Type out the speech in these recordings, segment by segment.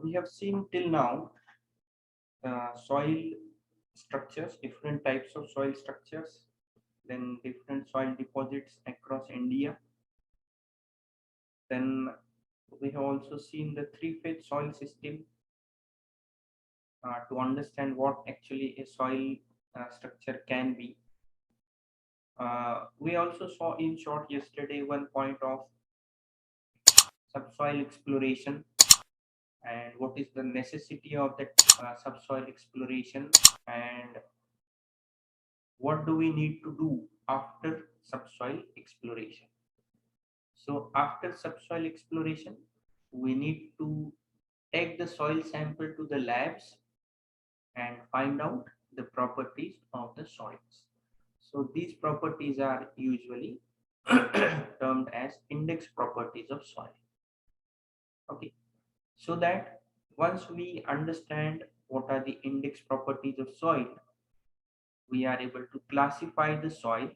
we have seen till now soil structures, different types of soil structures, then different soil deposits across India. Then we have also seen the three-phase soil system to understand what actually a soil structure can be. We also saw in short yesterday one point of subsoil exploration and what is the necessity of that subsoil exploration and what do we need to do after subsoil exploration. So after subsoil exploration, we need to take the soil sample to the labs and find out the properties of the soils. So these properties are usually termed as index properties of soil. Okay, so that once we understand what are the index properties of soil, we are able to classify the soil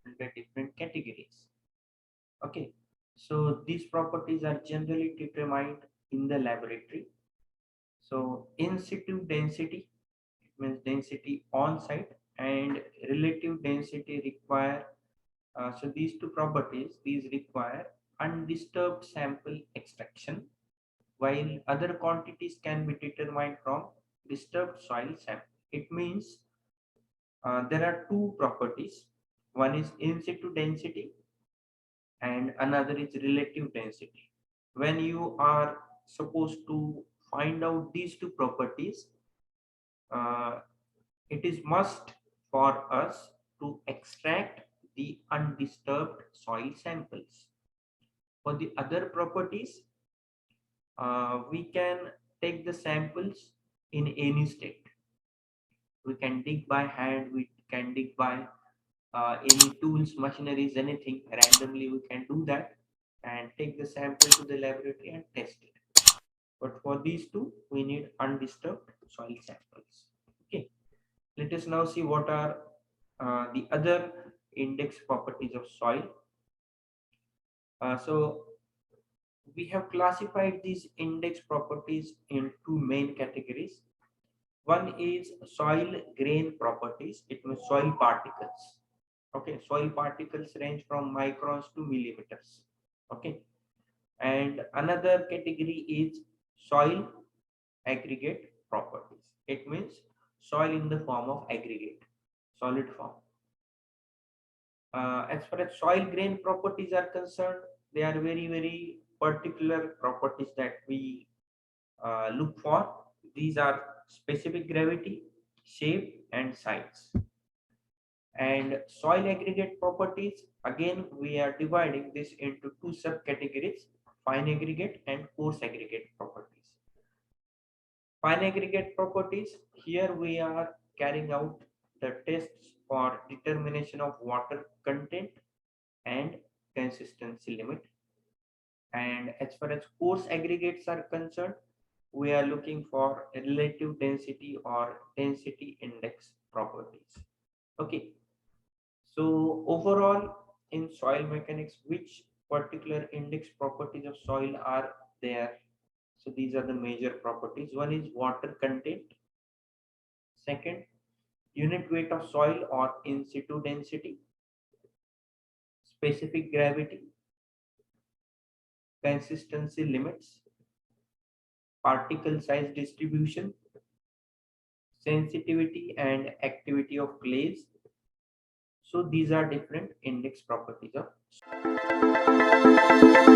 under different categories. Okay, so these properties are generally determined in the laboratory. So in situ density, it means density on site, and relative density require, so these two properties, these require undisturbed sample extraction, while other quantities can be determined from disturbed soil sample. It means there are two properties. One is in situ density and another is relative density. When you are supposed to find out these two properties, uh, it is must for us to extract the undisturbed soil samples. For the other properties, we can take the samples in any state. We can dig by hand, we can dig by any tools, machineries, anything randomly we can do that and take the sample to the laboratory and test it. But for these two, we need undisturbed soil samples. Okay, let us now see what are the other index properties of soil. So we have classified these index properties in two main categories. One is soil grain properties, it means soil particles. Okay, soil particles range from microns to millimeters. Okay, and another category is soil aggregate properties. It means soil in the form of aggregate, solid form. As far as soil grain properties are concerned, they are very particular properties that we look for. These are specific gravity, shape, and size. And soil aggregate properties, again, we are dividing this into two subcategories: fine aggregate and coarse aggregate properties. Fine aggregate properties, here we are carrying out the tests for determination of water content and consistency limit. And as far as coarse aggregates are concerned, we are looking for relative density or density index properties. Okay, so overall in soil mechanics, which particular index properties of soil are there? So these are the major properties. One is water content. Second, unit weight of soil or in situ density, specific gravity, consistency limits, particle size distribution, sensitivity and activity of clays. So these are different index properties of soil.